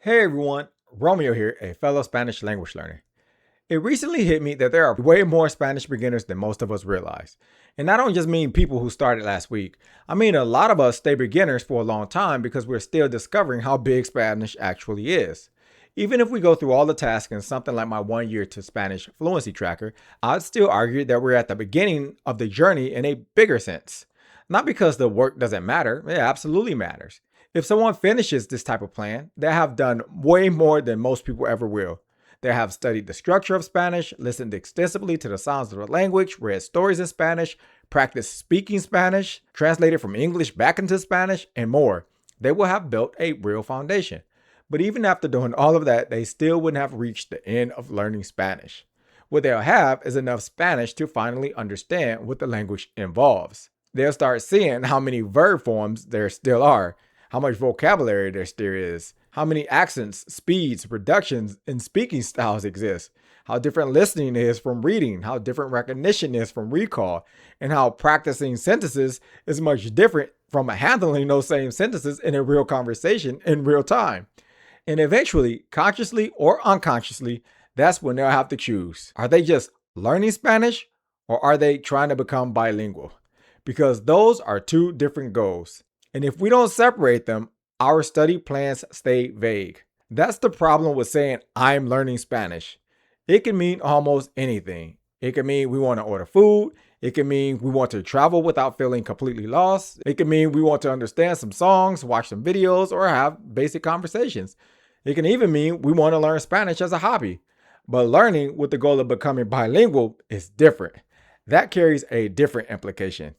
Hey everyone, Romeo here, a fellow Spanish language learner. It recently hit me that there are way more Spanish beginners than most of us realize. And I don't just mean people who started last week. I mean a lot of us stay beginners for a long time because we're still discovering how big Spanish actually is. Even if we go through all the tasks in something like my 1 year to Spanish fluency tracker, I'd still argue that we're at the beginning of the journey in a bigger sense. Not because the work doesn't matter, it absolutely matters. If someone finishes this type of plan, they have done way more than most people ever will. They have studied the structure of Spanish, listened extensively to the sounds of the language, read stories in Spanish, practiced speaking Spanish, translated from English back into Spanish, and more. They will have built a real foundation. But even after doing all of that, they still wouldn't have reached the end of learning Spanish. What they'll have is enough Spanish to finally understand what the language involves. They'll start seeing how many verb forms there still are, how much vocabulary there still is, how many accents, speeds, reductions, and speaking styles exist, how different listening is from reading, how different recognition is from recall, and how practicing sentences is much different from handling those same sentences in a real conversation in real time. And eventually, consciously or unconsciously, that's when they'll have to choose. Are they just learning Spanish or are they trying to become bilingual? Because those are two different goals. And if we don't separate them, our study plans stay vague. That's the problem with saying, I'm learning Spanish. It can mean almost anything. It can mean we want to order food. It can mean we want to travel without feeling completely lost. It can mean we want to understand some songs, watch some videos, or have basic conversations. It can even mean we want to learn Spanish as a hobby. But learning with the goal of becoming bilingual is different. That carries a different implication.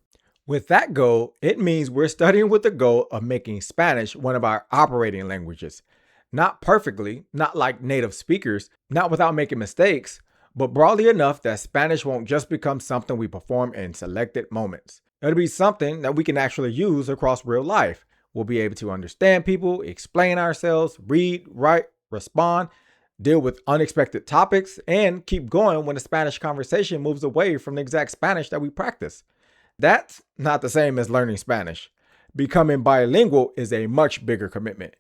With that goal, it means we're studying with the goal of making Spanish one of our operating languages. Not perfectly, not like native speakers, not without making mistakes, but broadly enough that Spanish won't just become something we perform in selected moments. It'll be something that we can actually use across real life. We'll be able to understand people, explain ourselves, read, write, respond, deal with unexpected topics, and keep going when the Spanish conversation moves away from the exact Spanish that we practice. That's not the same as learning Spanish. Becoming bilingual is a much bigger commitment.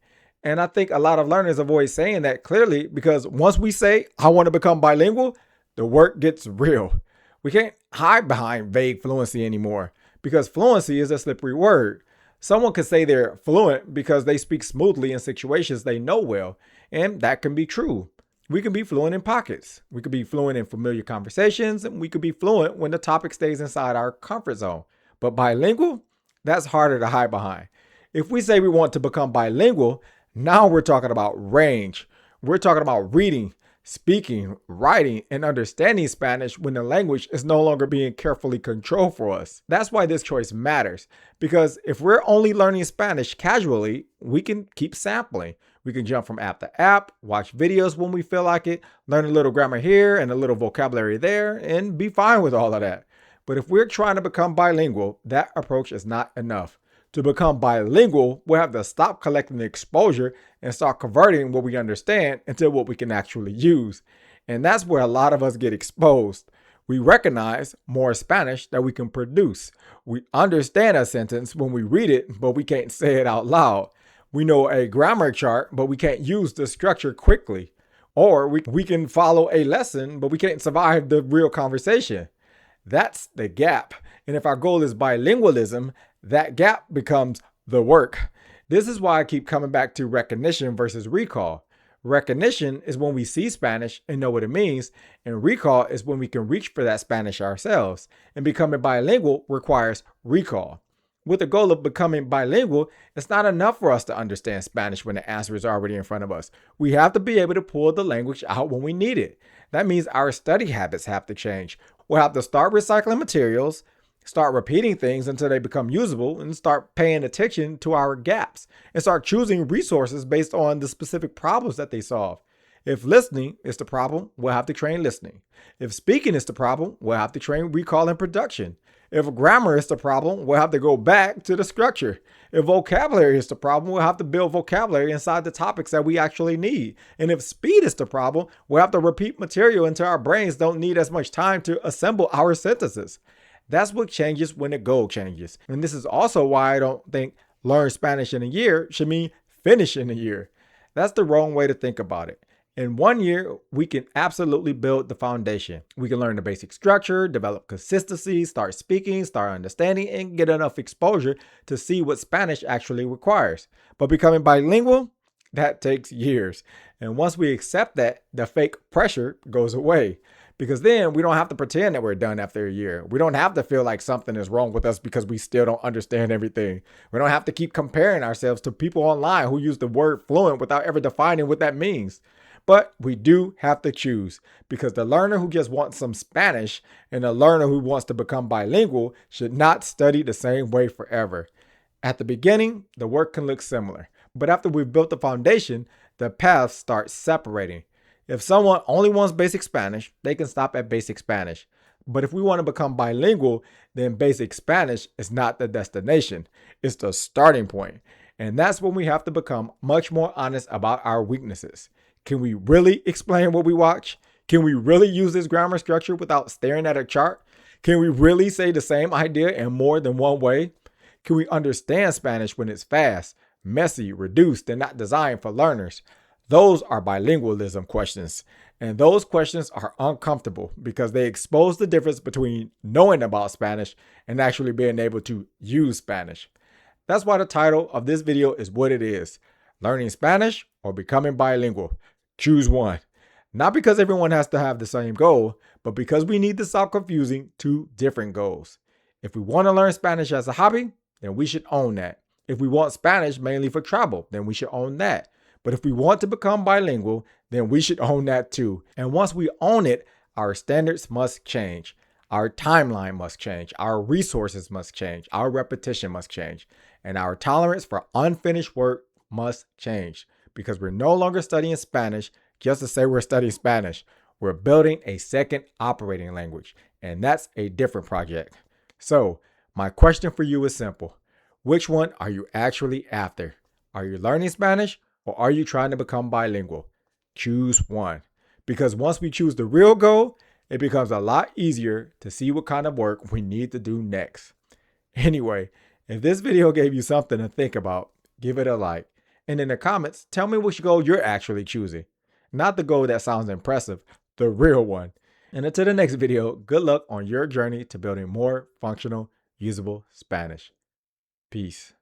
And I think a lot of learners avoid saying that clearly because once we say, I want to become bilingual, the work gets real. We can't hide behind vague fluency anymore because fluency is a slippery word. Someone could say they're fluent because they speak smoothly in situations they know well, and that can be true. We can be fluent in pockets. We could be fluent in familiar conversations, and we could be fluent when the topic stays inside our comfort zone. But bilingual, that's harder to hide behind. If we say we want to become bilingual, now we're talking about range. We're talking about reading, speaking, writing, and understanding Spanish when the language is no longer being carefully controlled for us. That's why this choice matters. Because if we're only learning Spanish casually, we can keep sampling. We can jump from app to app, watch videos when we feel like it, learn a little grammar here and a little vocabulary there, and be fine with all of that. But if we're trying to become bilingual, that approach is not enough. To become bilingual, we'll have to stop collecting the exposure and start converting what we understand into what we can actually use. And that's where a lot of us get exposed. We recognize more Spanish that we can produce. We understand a sentence when we read it, but we can't say it out loud. We know a grammar chart, but we can't use the structure quickly. Or we can follow a lesson, but we can't survive the real conversation. That's the gap. And if our goal is bilingualism, that gap becomes the work. This is why I keep coming back to recognition versus recall. Recognition is when we see Spanish and know what it means, and recall is when we can reach for that Spanish ourselves. And becoming bilingual requires recall. With the goal of becoming bilingual, it's not enough for us to understand Spanish when the answer is already in front of us. We have to be able to pull the language out when we need it. That means our study habits have to change. We'll have to start recycling materials, start repeating things until they become usable, and start paying attention to our gaps, and start choosing resources based on the specific problems that they solve. If listening is the problem, we'll have to train listening. If speaking is the problem, we'll have to train recall and production. If grammar is the problem, we'll have to go back to the structure. If vocabulary is the problem, we'll have to build vocabulary inside the topics that we actually need. And if speed is the problem, we'll have to repeat material until our brains don't need as much time to assemble our sentences. That's what changes when the goal changes. And this is also why I don't think learn Spanish in a year should mean finish in a year. That's the wrong way to think about it. In 1 year, we can absolutely build the foundation. We can learn the basic structure, develop consistency, start speaking, start understanding, and get enough exposure to see what Spanish actually requires. But becoming bilingual, that takes years. And once we accept that, the fake pressure goes away. Because then we don't have to pretend that we're done after a year. We don't have to feel like something is wrong with us because we still don't understand everything. We don't have to keep comparing ourselves to people online who use the word fluent without ever defining what that means. But we do have to choose, because the learner who just wants some Spanish and the learner who wants to become bilingual should not study the same way forever. At the beginning, the work can look similar, but after we've built the foundation, the paths start separating. If someone only wants basic Spanish, they can stop at basic Spanish. But if we want to become bilingual, then basic Spanish is not the destination, it's the starting point. And that's when we have to become much more honest about our weaknesses. Can we really explain what we watch? Can we really use this grammar structure without staring at a chart? Can we really say the same idea in more than one way? Can we understand Spanish when it's fast, messy, reduced, and not designed for learners? Those are bilingualism questions. And those questions are uncomfortable because they expose the difference between knowing about Spanish and actually being able to use Spanish. That's why the title of this video is what it is: learning Spanish or becoming bilingual. Choose one. Not because everyone has to have the same goal, but because we need to stop confusing two different goals. If we want to learn Spanish as a hobby, then we should own that. If we want Spanish mainly for travel, then we should own that. But if we want to become bilingual, then we should own that too. And once we own it, our standards must change. Our timeline must change. Our resources must change. Our repetition must change. And our tolerance for unfinished work must change, because we're no longer studying Spanish just to say we're studying Spanish. We're building a second operating language, and that's a different project. So, my question for you is simple. Which one are you actually after? Are you learning Spanish or are you trying to become bilingual? Choose one. Because once we choose the real goal, it becomes a lot easier to see what kind of work we need to do next. Anyway, if this video gave you something to think about, give it a like. And in the comments, tell me which goal you're actually choosing. Not the goal that sounds impressive, the real one. And until the next video, good luck on your journey to building more functional, usable Spanish. Peace.